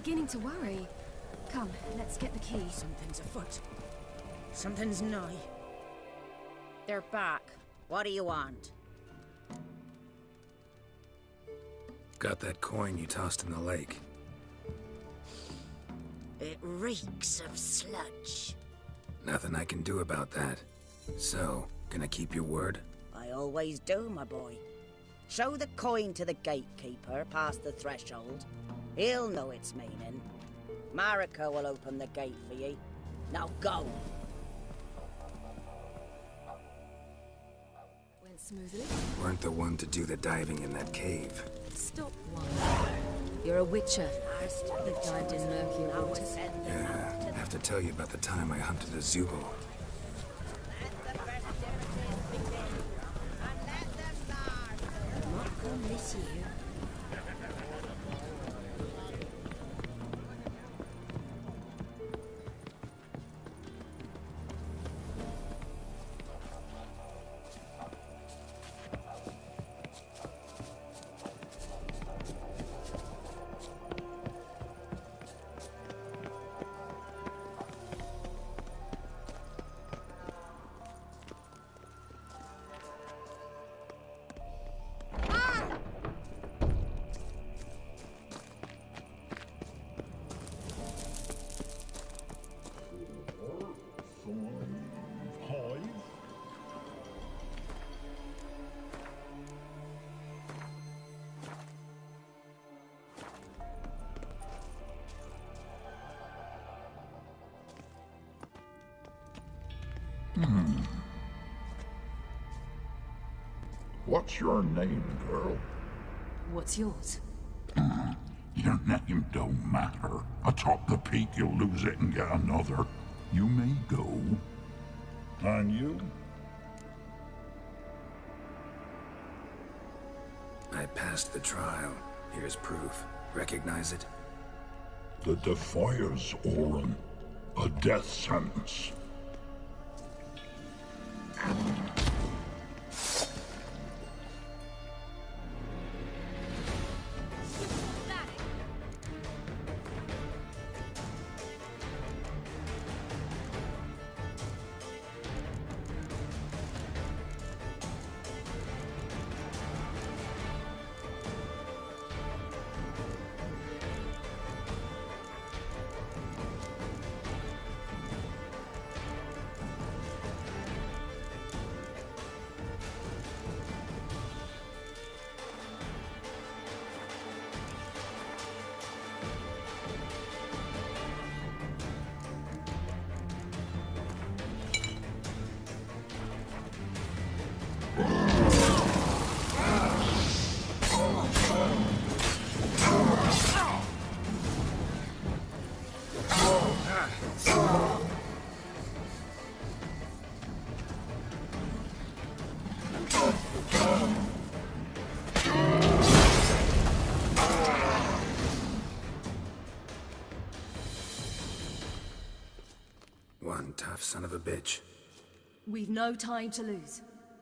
beginning to worry. Come, let's get the key. Something's afoot. Something's nigh. They're back. What do you want? Got that coin you tossed in the lake. It reeks of sludge. Nothing I can do about that. So, gonna keep your word? I always do, my boy. Show the coin to the gatekeeper past the threshold. He'll know its meaning. Marika will open the gate for ye. Now go! Went smoothly. Weren't the one to do the diving in that cave. Stop one. You're a witcher. They've dived in murky water. Yeah, have to tell you about the time I hunted a Zubul. Not come this year. What's your name, girl? What's yours? Your name don't matter. Atop the peak, you'll lose it and get another. You may go. And you? I passed the trial. Here's proof. Recognize it? The Defier's Orin. A death sentence. One tough son of a bitch. We've no time to lose.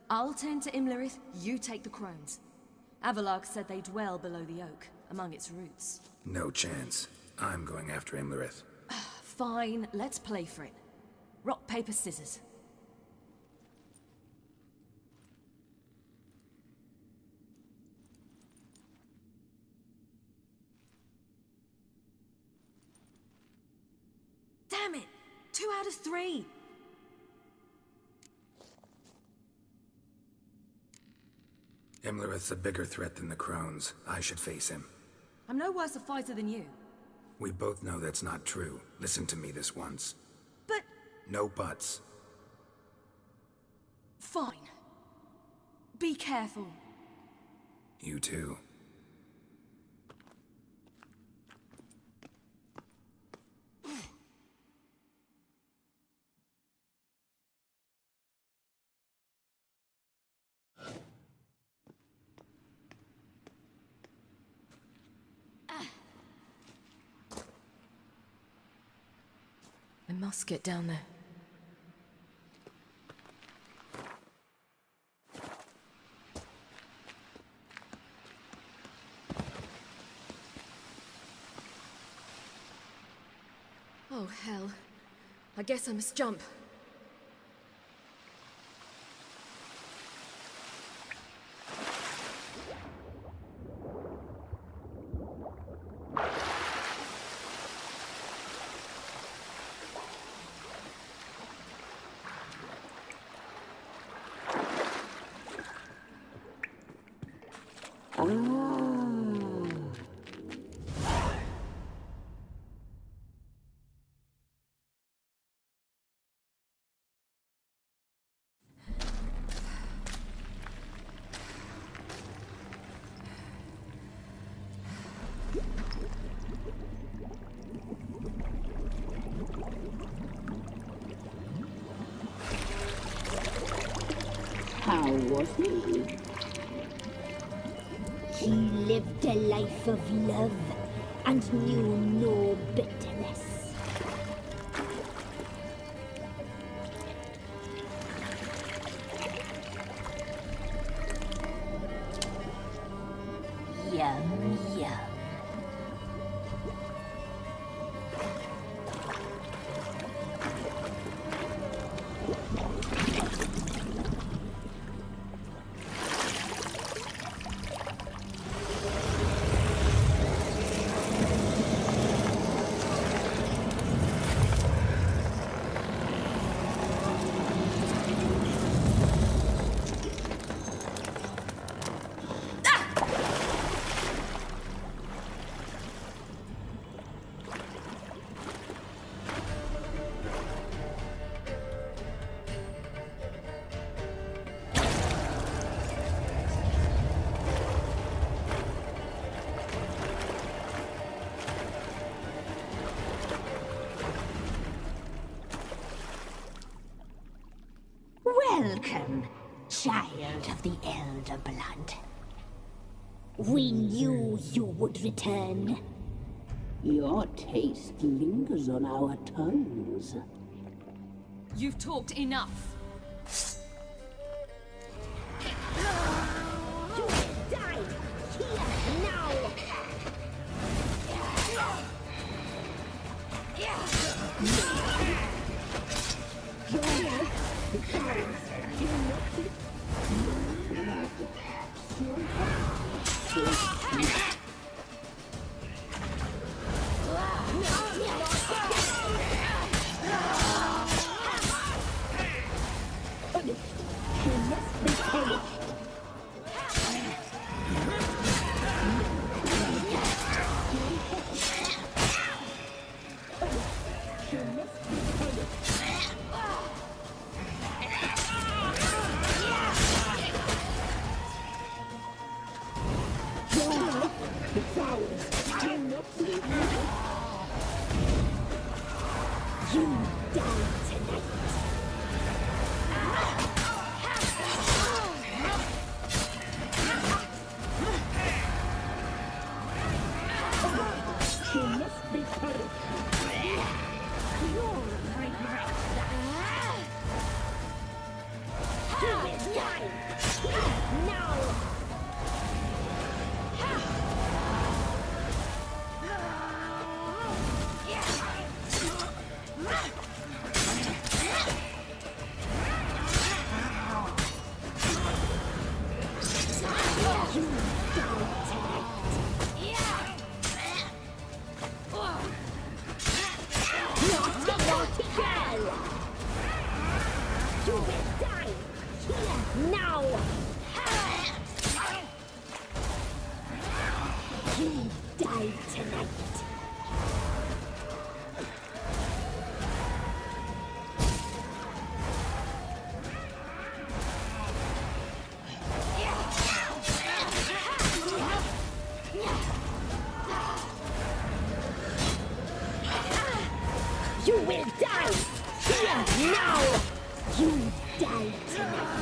I'll tend to Imlerith, you take the crones. Avalark said they dwell below the oak, among its roots. No chance. I'm going after Imlerith. Fine, let's play for it. Rock, paper, scissors. Damn it! 2 out of 3! Imlerith's a bigger threat than the crones. I should face him. I'm no worse a fighter than you. We both know that's not true. Listen to me this once. But... No buts. fine. Be careful. You too. I must get down there. Oh, hell. I guess I must jump. How was he? He lived a life of love and knew no bitterness. Yum, yum. Welcome, child of the Elder Blood. We knew you would return. Your taste lingers on our tongues. You've talked enough. You will die here now! You will die here now! You die tonight!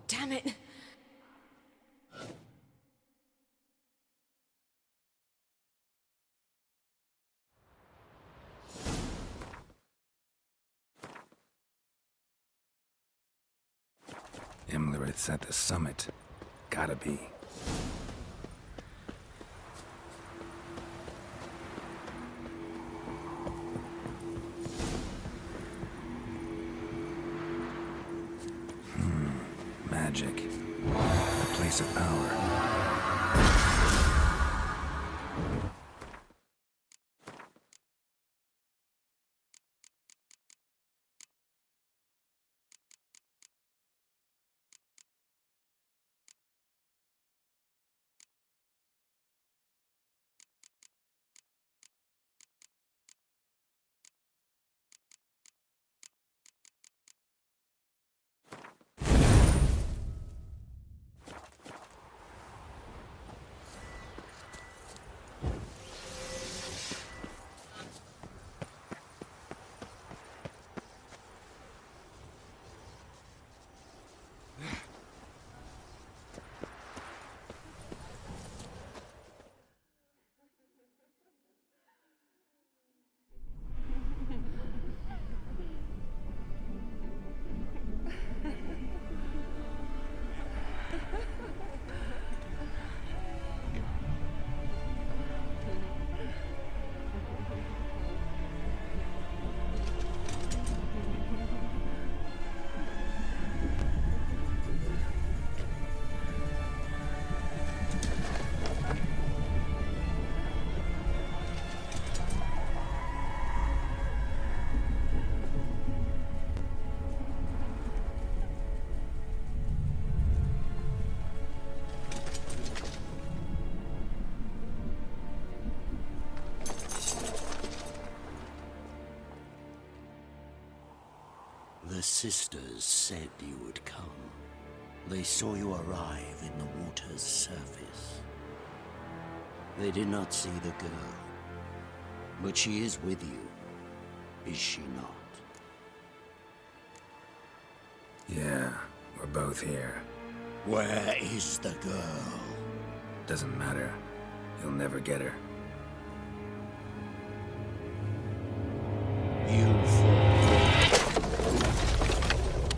Damn it! Imlerith's at the summit. Gotta be. Magic. A place of power. The sisters said you would come. They saw you arrive in the water's surface. They did not see the girl. But she is with you, is she not? Yeah, we're both here. Where is the girl? Doesn't matter. You'll never get her. You fall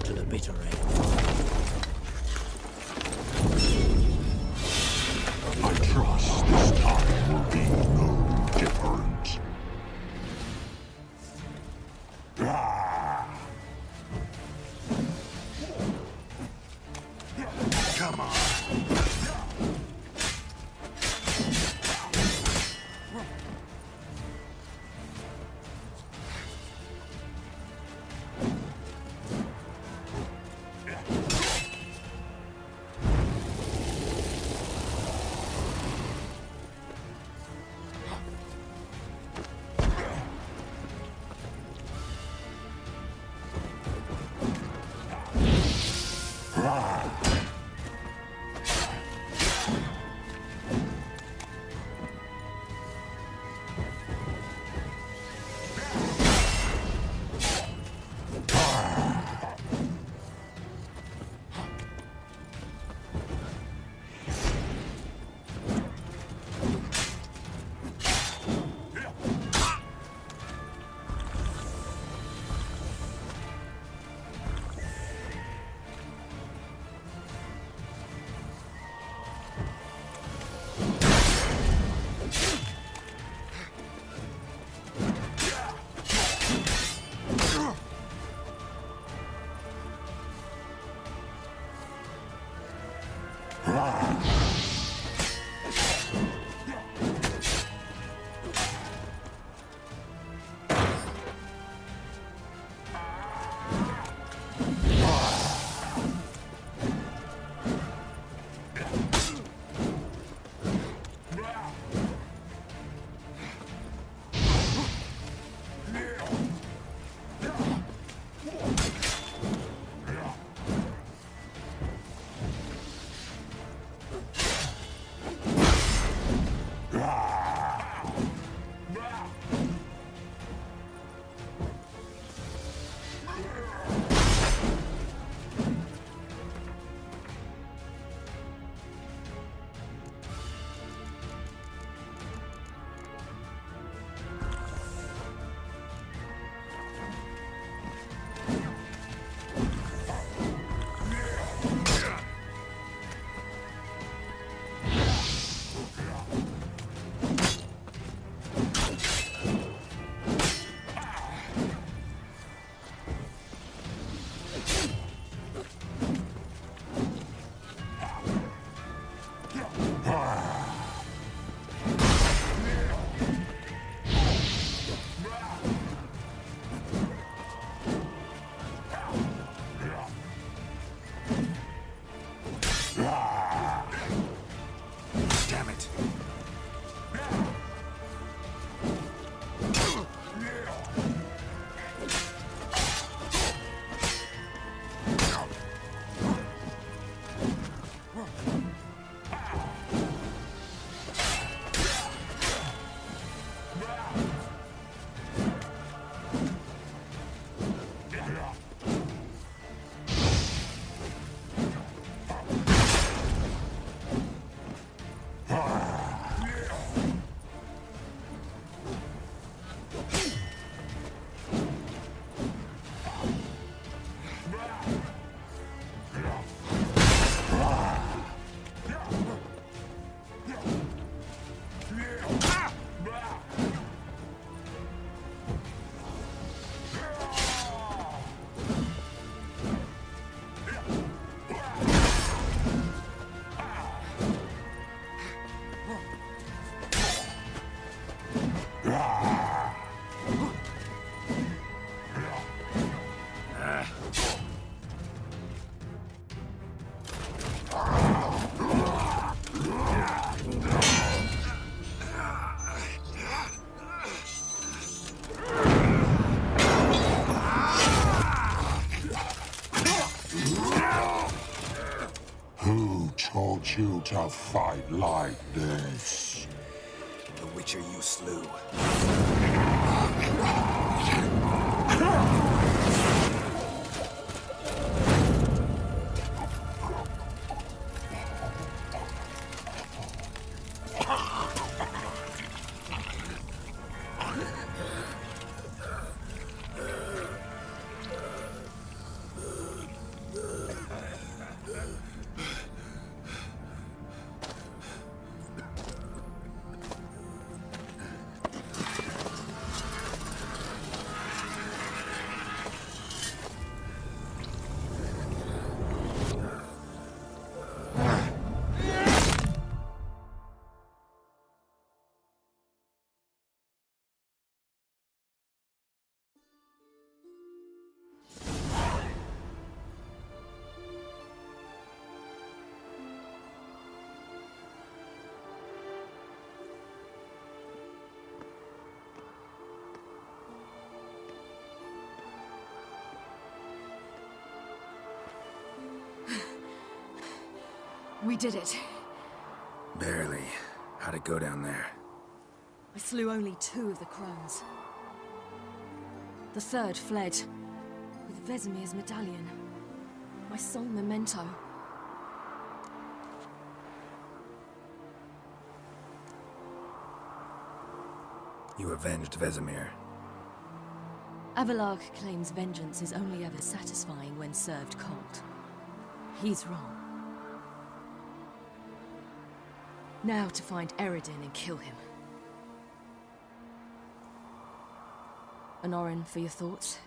to the bitter end. I trust this time will be no different. Come on. to fight like this. The Witcher you slew. We did it. Barely. How'd it go down there? I slew only 2 of the crones. The third fled, with Vesemir's medallion. My sole memento. You avenged Vesemir. Avalark claims vengeance is only ever satisfying when served cold. He's wrong. Now to find Eredin and kill him. Honorin, for your thoughts?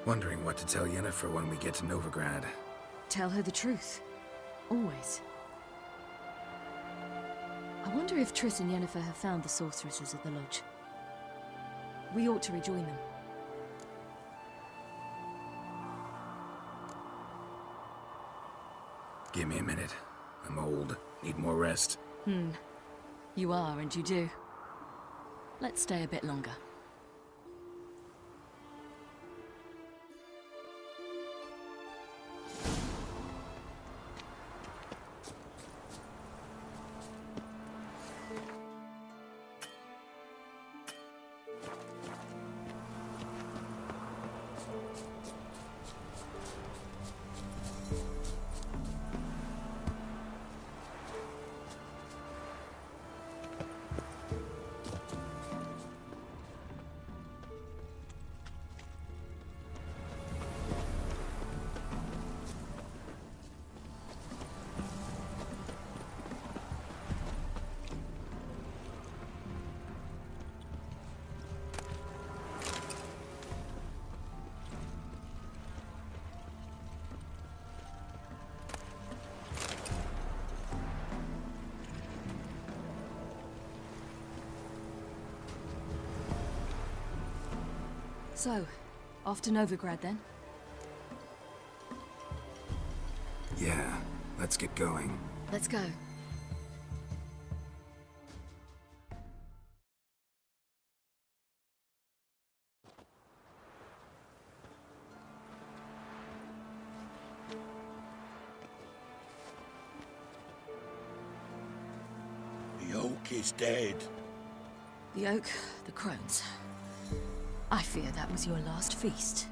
Wondering what to tell Yennefer when we get to Novigrad. Tell her the truth. Always. I wonder if Triss and Yennefer have found the sorceresses at the lodge. We ought to rejoin them. Give me a minute. I'm old. Need more rest. You are, and you do. Let's stay a bit longer. So, off to Novigrad then? Yeah, let's get going. Let's go. The oak is dead. The oak, the crones. I fear that was your last feast.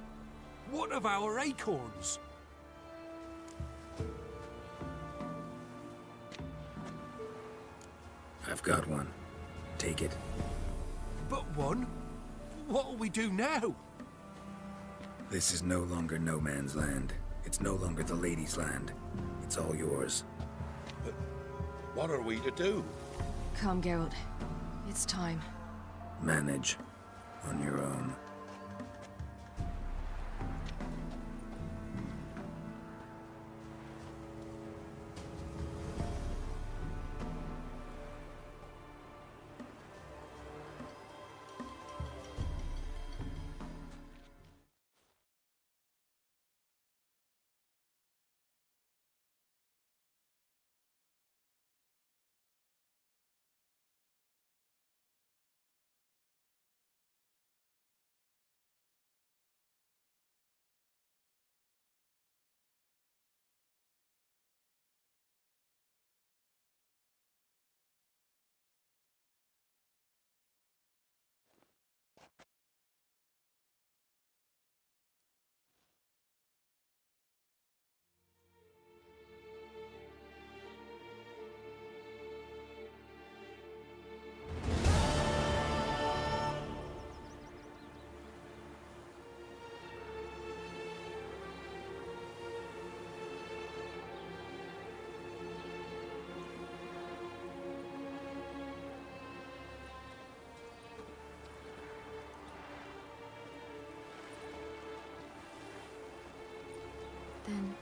What of our acorns? I've got one. Take it. But one? What'll we do now? This is no longer no man's land. It's no longer the lady's land. It's all yours. What are we to do? Come, Geralt. It's time. Manage. On your own.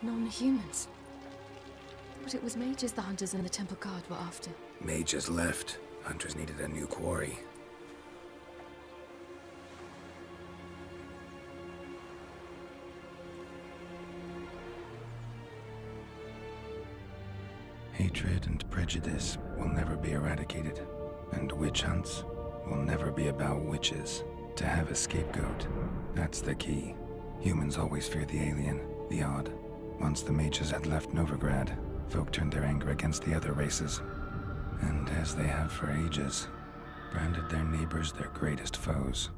Non-humans. But it was mages the hunters and the temple guard were after. Mages left. Hunters needed a new quarry. Hatred and prejudice will never be eradicated, and witch hunts will never be about witches. To have a scapegoat, that's the key. Humans always fear the alien, the odd. Once the mages had left Novigrad, folk turned their anger against the other races, and as they have for ages, branded their neighbors their greatest foes.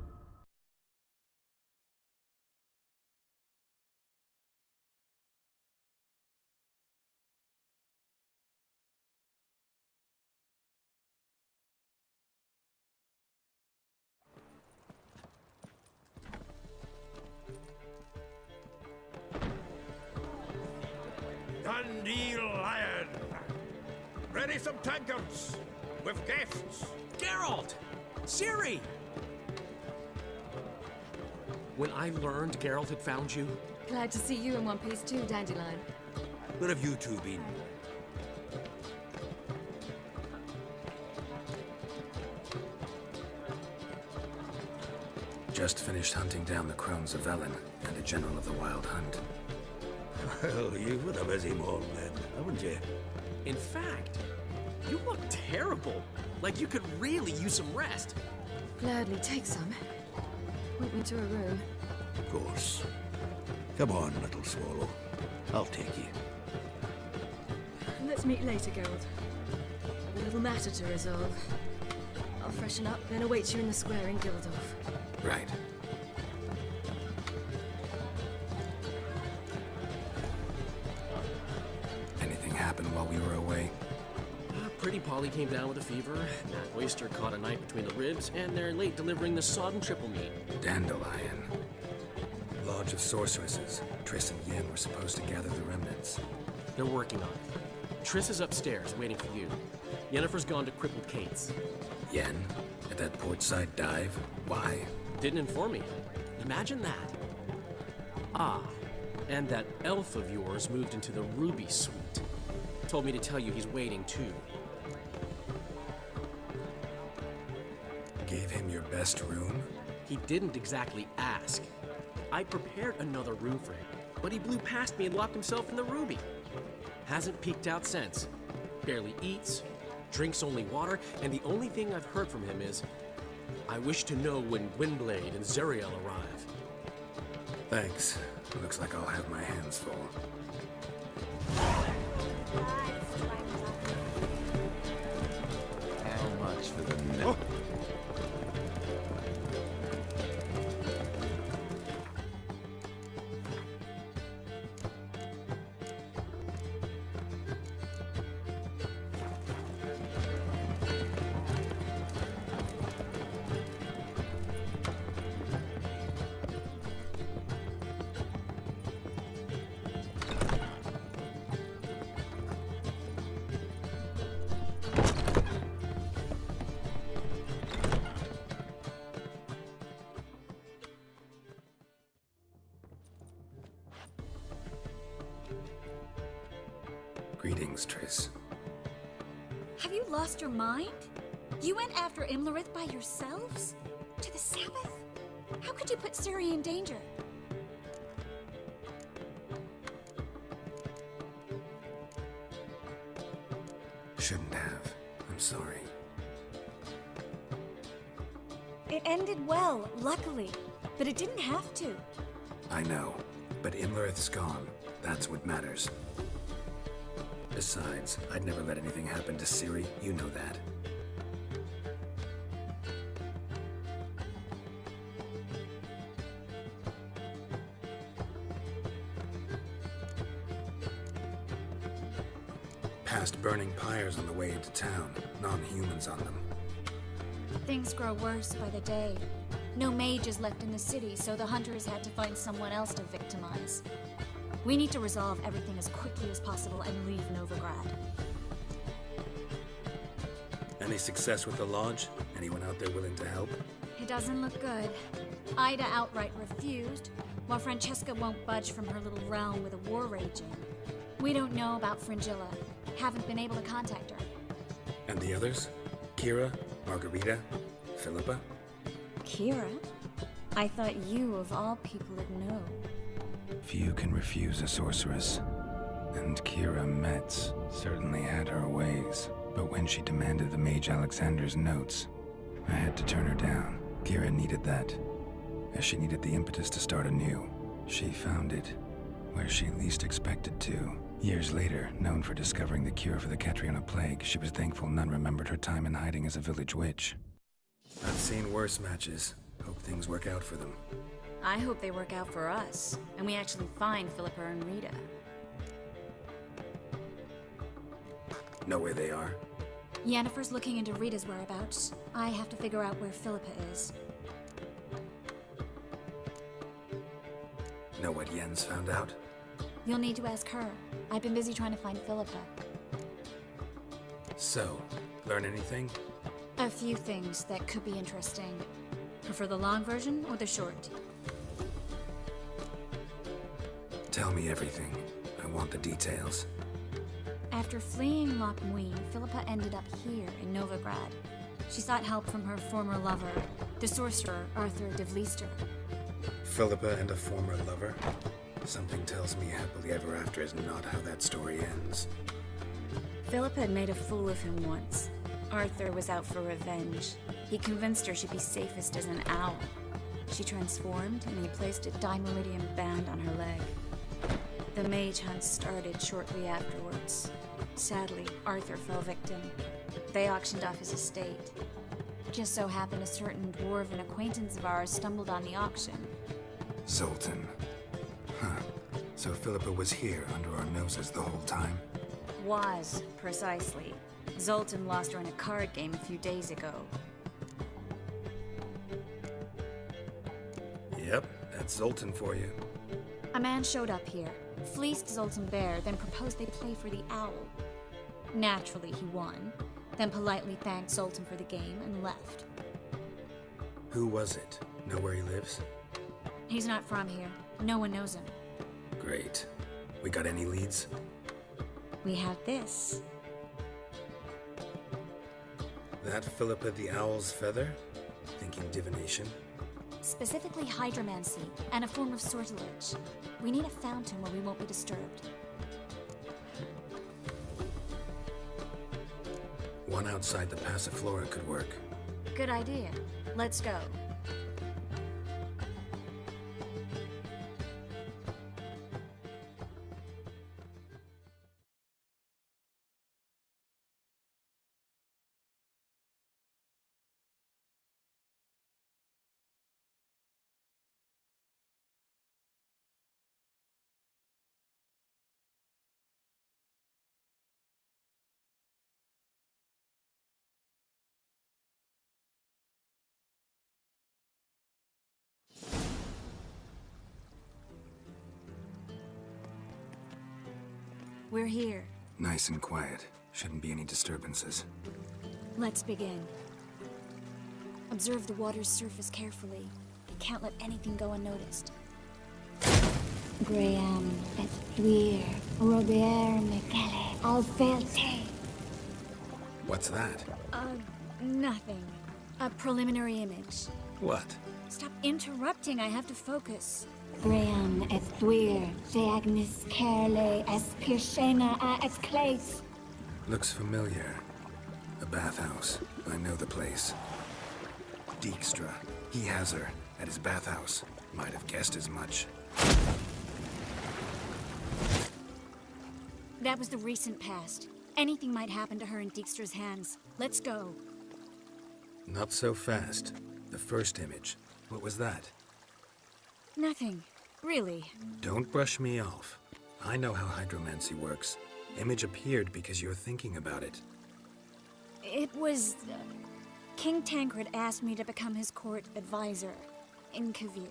Dandelion! Ready some tankards with guests. Geralt! Ciri! When I learned Geralt had found you, Glad to see you in one piece too, Dandelion. Where have you two been? Just finished hunting down the crones of Velen and a general of the Wild Hunt. Well, you've had a busy morning then, haven't you? in fact, you look terrible. Like you could really use some rest. Gladly take some. Point me to a room. Of course. Come on, little swallow. I'll take you. Let's meet later, Geralt. I've a little matter to resolve. I'll freshen up, then await you in the square in Gildorf. Right. Anything happened while we were away? Pretty Polly came down with a fever. That oyster caught a knife between the ribs, and they're late delivering the sodden triple meat. Dandelion. Lodge of Sorceresses. Triss and Yen were supposed to gather the remnants. They're working on it. Triss is upstairs, waiting for you. Yennefer's gone to Crippled Kate's. Yen? At that portside dive? Why? Didn't inform me. Imagine that. Ah, and that elf of yours moved into the Ruby Suite. Told me to tell you he's waiting, too. Gave him your best room? He didn't exactly ask. I prepared another room for him, but he blew past me and locked himself in the Ruby. Hasn't peeked out since. Barely eats, drinks only water, and the only thing I've heard from him is, I wish to know when Gwynblade and Zeriel arrive. Thanks. Looks like I'll have my hands full. How much for the Oh. Greetings, Triss. Have you lost your mind? You went after Imlerith by yourselves? To the Sabbath? How could you put Ciri in danger? Shouldn't have. I'm sorry. It ended well, luckily, but it didn't have to. I know, but Imlerith's gone. That's what matters. Besides, I'd never let anything happen to Ciri. You know that. Past burning pyres on the way into town. Non-humans on them. Things grow worse by the day. No mages left in the city, so the hunters had to find someone else to victimize. We need to resolve everything as quickly as possible and leave Novigrad. Any success with the lodge? Anyone out there willing to help? It doesn't look good. Ida outright refused, while Francesca won't budge from her little realm with a war raging. We don't know about Fringilla. Haven't been able to contact her. And the others? Kira, Margarita, Philippa? Kira? I thought you, of all people, would know. Few can refuse a sorceress. And Kira Metz certainly had her ways. But when she demanded the Mage Alexander's notes, I had to turn her down. Kira needed that, as she needed the impetus to start anew. She found it where she least expected to. Years later, known for discovering the cure for the Catriona plague, she was thankful none remembered her time in hiding as a village witch. I've seen worse matches. Hope things work out for them. I hope they work out for us, and we actually find Philippa and Rita. Know where they are? Yennefer's looking into Rita's whereabouts. I have to figure out where Philippa is. Know what Yen's found out? You'll need to ask her. I've been busy trying to find Philippa. So, learn anything? A few things that could be interesting. Prefer the long version or the short? Tell me everything. I want the details. After fleeing Loch Muin, Philippa ended up here in Novigrad. She sought help from her former lover, the sorcerer Arthur de Vliester. Philippa and a former lover? Something tells me happily ever after is not how that story ends. Philippa had made a fool of him once. Arthur was out for revenge. He convinced her she'd be safest as an owl. She transformed, and he placed a dimeridium band on her leg. The mage hunt started shortly afterwards. Sadly, Arthur fell victim. They auctioned off his estate. Just so happened a certain dwarven acquaintance of ours stumbled on the auction. Zoltan. Huh. So Philippa was here under our noses the whole time? Was, precisely. Zoltan lost her in a card game a few days ago. Yep, that's Zoltan for you. A man showed up here, fleeced Zoltan bare, then proposed they play for the owl. Naturally, he won, then politely thanked Zoltan for the game and left. Who was it? Know where he lives? He's not from here. No one knows him. Great. We got any leads? We have this. That Philippa the Owl's feather? Thinking divination? Specifically hydromancy, and a form of sortilege. We need a fountain where we won't be disturbed. One outside the Passiflora could work. Good idea. Let's go. We're here. Nice and quiet. Shouldn't be any disturbances. Let's begin. Observe the water's surface carefully. You can't let anything go unnoticed. Graham, Ethuir, Robert, Micele, Alfelte. What's that? Nothing. A preliminary image. What? Stop interrupting, I have to focus. Graham, Ethuir, Deagnis, Kerle, Espirshena, Esclase. Looks familiar. A bathhouse. I know the place. Dijkstra. He has her at his bathhouse. Might have guessed as much. That was the recent past. Anything might happen to her in Dijkstra's hands. Let's go. Not so fast. The first image. What was that? Nothing. Really. Don't brush me off. I know how hydromancy works. Image appeared because you're thinking about it. It was... King Tancred asked me to become his court advisor in Kavir.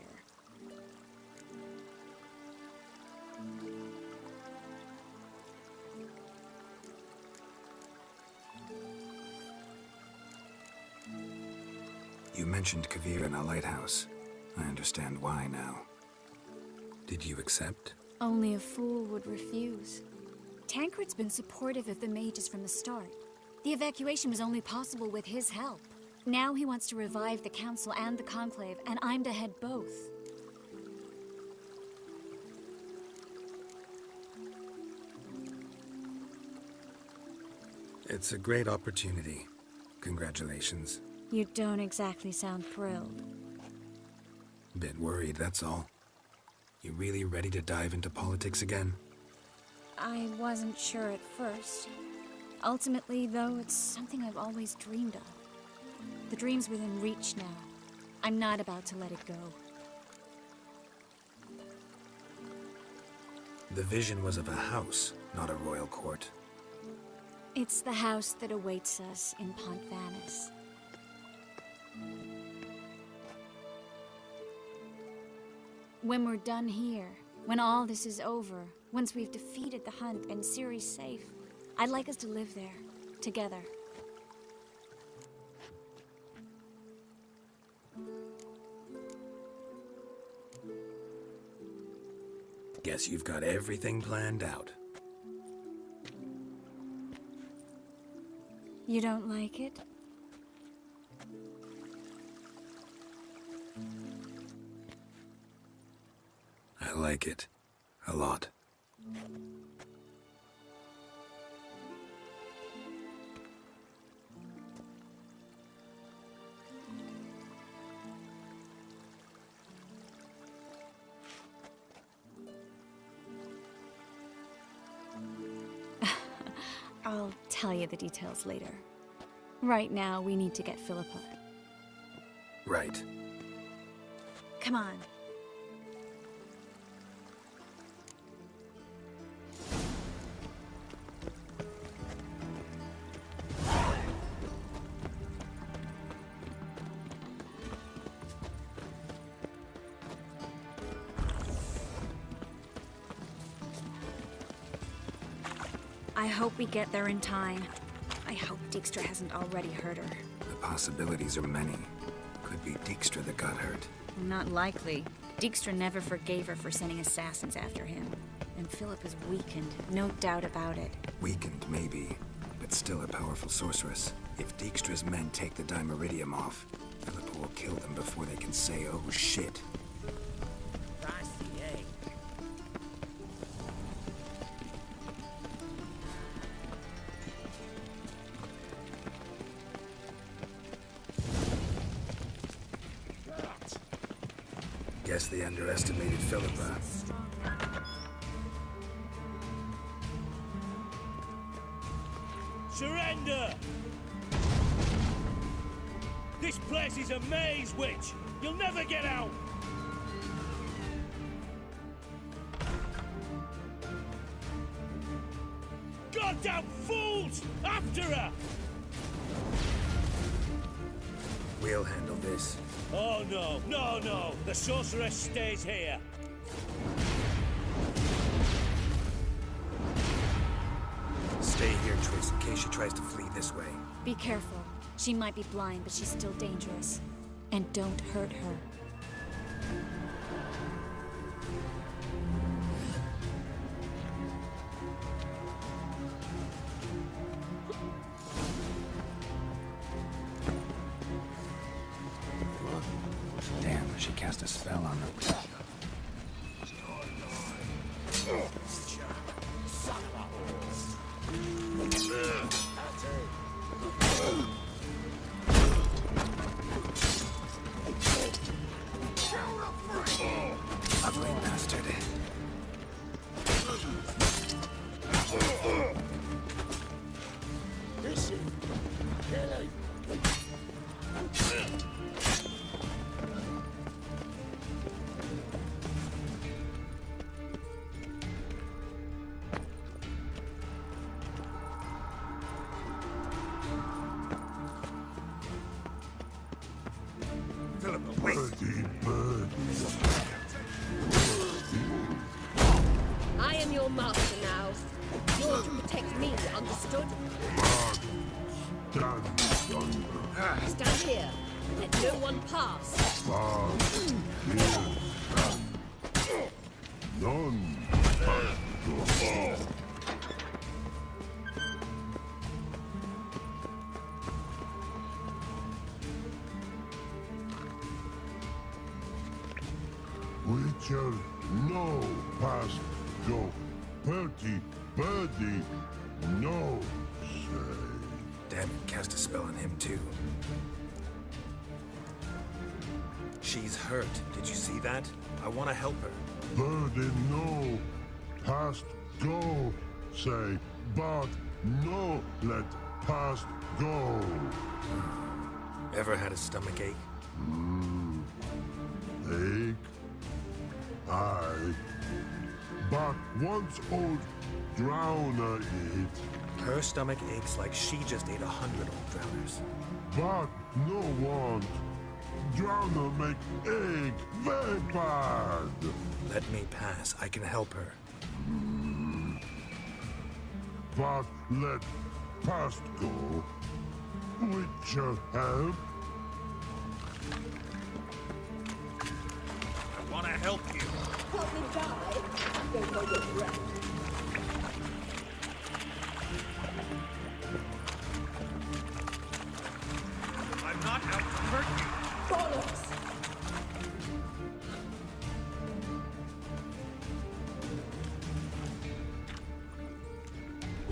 You mentioned Kavir in a lighthouse. I understand why now. Did you accept? Only a fool would refuse. Tancred's been supportive of the mages from the start. The evacuation was only possible with his help. Now he wants to revive the Council and the Conclave, and I'm to head both. It's a great opportunity. Congratulations. You don't exactly sound thrilled. Bit worried, that's all. You really ready to dive into politics again? I wasn't sure at first. Ultimately, though, it's something I've always dreamed of. The dream's within reach now. I'm not about to let it go. The vision was of a house, not a royal court. It's the house that awaits us in Pont Vanis. When we're done here, when all this is over, once we've defeated the Hunt and Ciri's safe, I'd like us to live there, together. Guess you've got everything planned out. You don't like it? I like it. A lot. I'll tell you the details later. Right now, we need to get Philippa. Right. Come on. I hope we get there in time. I hope Dijkstra hasn't already hurt her. The possibilities are many. Could be Dijkstra that got hurt. Not likely. Dijkstra never forgave her for sending assassins after him. And Philip is weakened, no doubt about it. Weakened, maybe, but still a powerful sorceress. If Dijkstra's men take the Dimeridium off, Philippa will kill them before they can say, oh shit. Guess they underestimated Philippa. Surrender! This place is a maze, witch! You'll never get out! Goddamn fools! After her! We'll handle this. Oh no, no, no! The sorceress stays here! Stay here, Triss, in case she tries to flee this way. Be careful. She might be blind, but she's still dangerous. And don't hurt her. Damn, she cast a spell on them. Ugly bastard. Philippa, wait! I am your master now. You're to protect me, understood? Stand here. Let no one pass. None has to go. Witcher, no past go. Bertie, birdie, no say. Damn it, cast a spell on him too. She's hurt. Did you see that? I want to help her. Birdie, no past go. Say, but no let past go. Ever had a stomach ache? Ache? Aye. But once old drowner eat. Her stomach aches like she just ate 100 old drowners. But no want. Drowner make egg very bad. Let me pass. I can help her. But let past go. Witcher help. I want to help you. Help me die. Don't know your breath. I'm not out to hurt you. Bollocks!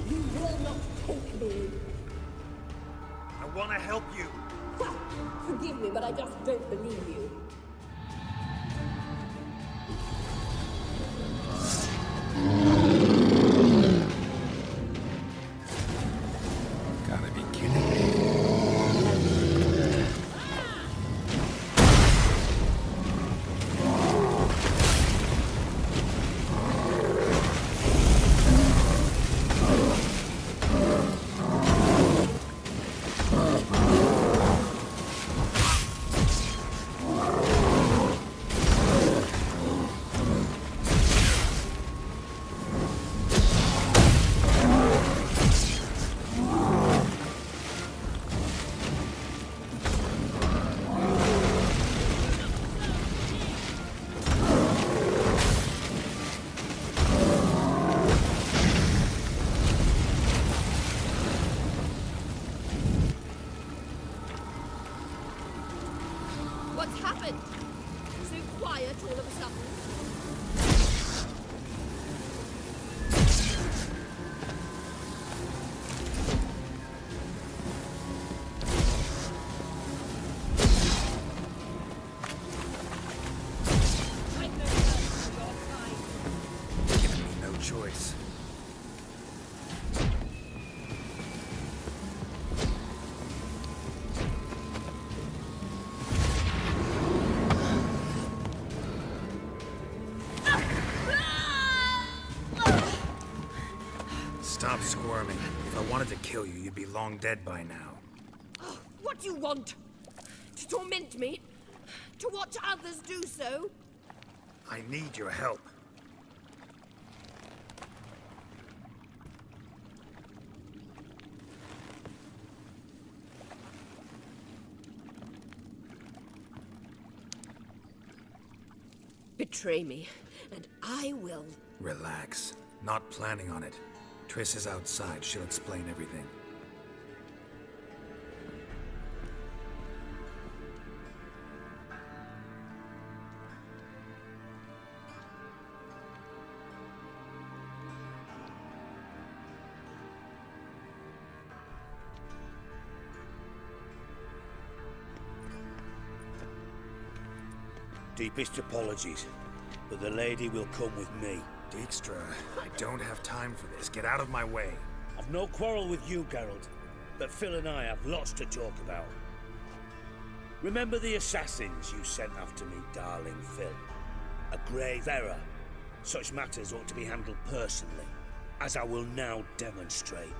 You will not take me. I want to help you. Ha! Forgive me, but I just don't believe you. Gotta be kidding me. What's happened? So quiet all of a sudden. I've no help from your side. Giving me no choice. Stop squirming. If I wanted to kill you, you'd be long dead by now. What do you want? To torment me? To watch others do so? I need your help. Betray me, and I will. Relax. Not planning on it. Triss is outside. She'll explain everything. Deepest apologies, but the lady will come with me. Dijkstra, I don't have time for this. Get out of my way. I've no quarrel with you, Geralt, but Phil and I have lots to talk about. Remember the assassins you sent after me, darling Phil? A grave error. Such matters ought to be handled personally, as I will now demonstrate.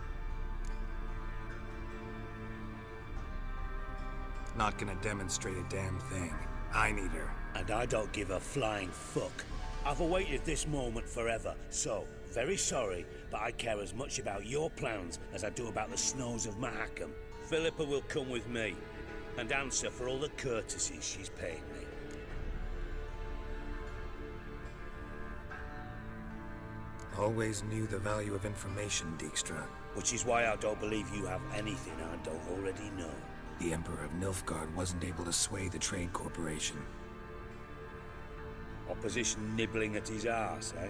Not gonna demonstrate a damn thing. I need her. And I don't give a flying fuck. I've awaited this moment forever, so, very sorry, but I care as much about your plans as I do about the snows of Mahakam. Philippa will come with me, and answer for all the courtesies she's paid me. Always knew the value of information, Dijkstra. Which is why I don't believe you have anything I don't already know. The Emperor of Nilfgaard wasn't able to sway the Trade Corporation. Opposition nibbling at his arse, eh?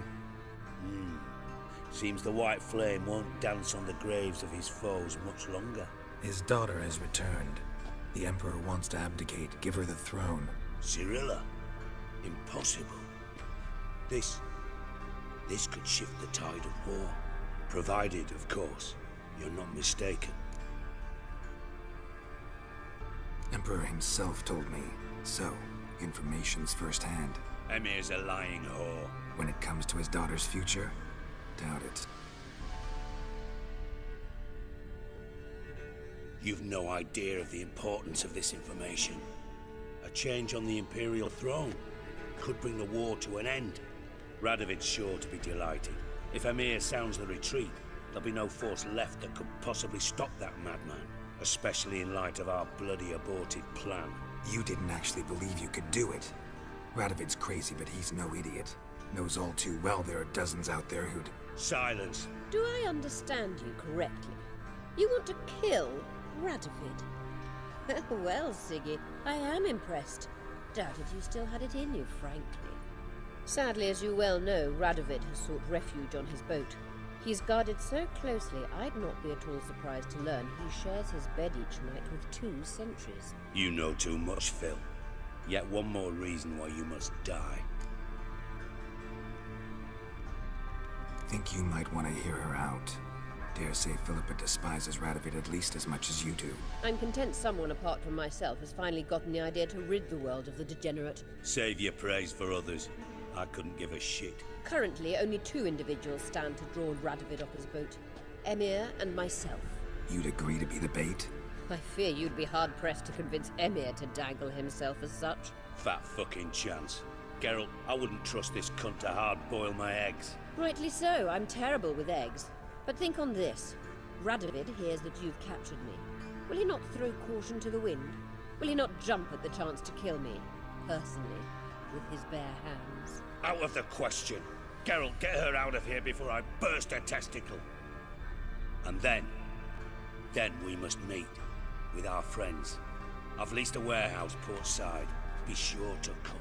Seems the White Flame won't dance on the graves of his foes much longer. His daughter has returned. The Emperor wants to abdicate, give her the throne. Cyrilla? Impossible. This could shift the tide of war. Provided, of course, you're not mistaken. Emperor himself told me. So, information's firsthand. Emir's a lying whore. When it comes to his daughter's future, doubt it. You've no idea of the importance of this information. A change on the Imperial throne could bring the war to an end. Radovid's sure to be delighted. If Emir sounds the retreat, there'll be no force left that could possibly stop that madman. Especially in light of our bloody aborted plan. You didn't actually believe you could do it. Radovid's crazy, but he's no idiot. Knows all too well there are dozens out there who'd... Silence! Do I understand you correctly? You want to kill Radovid? Well, Siggy, I am impressed. Doubted you still had it in you, frankly. Sadly, as you well know, Radovid has sought refuge on his boat. He's guarded so closely, I'd not be at all surprised to learn he shares his bed each night with 2 sentries. You know too much, Phil. Yet one more reason why you must die. Think you might want to hear her out. Dare say Philippa despises Radovid at least as much as you do. I'm content someone apart from myself has finally gotten the idea to rid the world of the degenerate. Save your praise for others. I couldn't give a shit. Currently, only 2 individuals stand to draw Radovid off his boat. Emir and myself. You'd agree to be the bait? I fear you'd be hard-pressed to convince Emir to dangle himself as such. Fat fucking chance. Geralt, I wouldn't trust this cunt to hard-boil my eggs. Rightly so, I'm terrible with eggs. But think on this. Radovid hears that you've captured me. Will he not throw caution to the wind? Will he not jump at the chance to kill me, personally, with his bare hands? Out of the question. Geralt, get her out of here before I burst her testicle. And then we must meet with our friends. I've leased a warehouse portside. Be sure to come.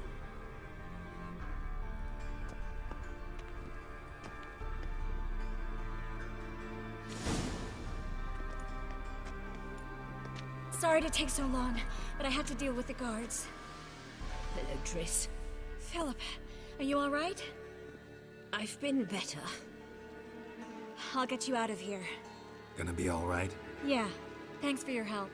Sorry to take so long, but I had to deal with the guards. Hello, Triss. Philip, are you all right? I've been better. I'll get you out of here. Gonna be all right? Yeah, thanks for your help.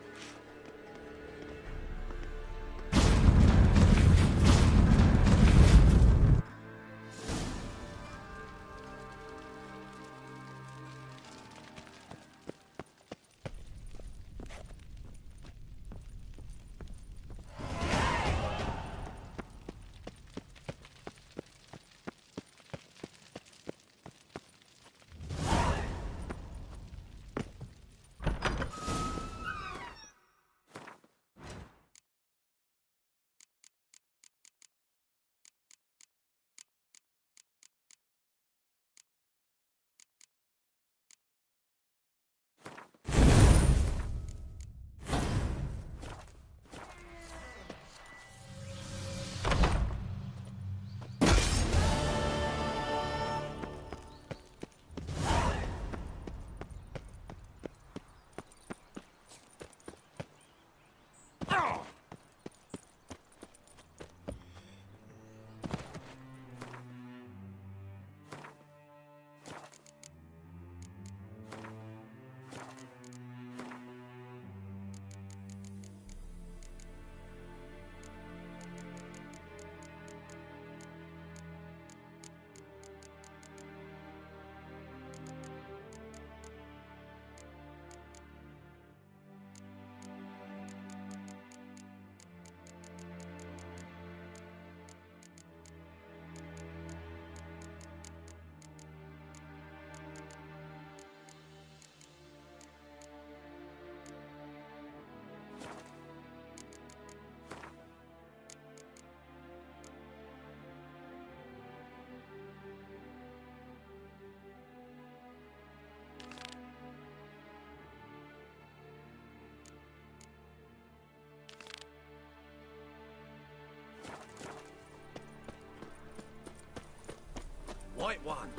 White one.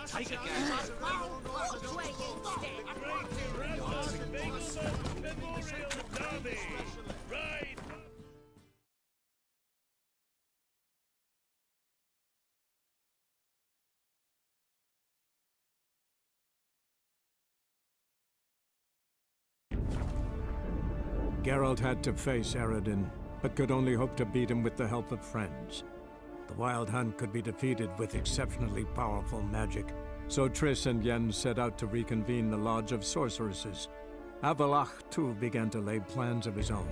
Take a guess. Right. Geralt had to face Eredin, but could only hope to beat him with the help of friends. The Wild Hunt could be defeated with exceptionally powerful magic, so Triss and Yen set out to reconvene the Lodge of Sorceresses. Avalach, too, began to lay plans of his own.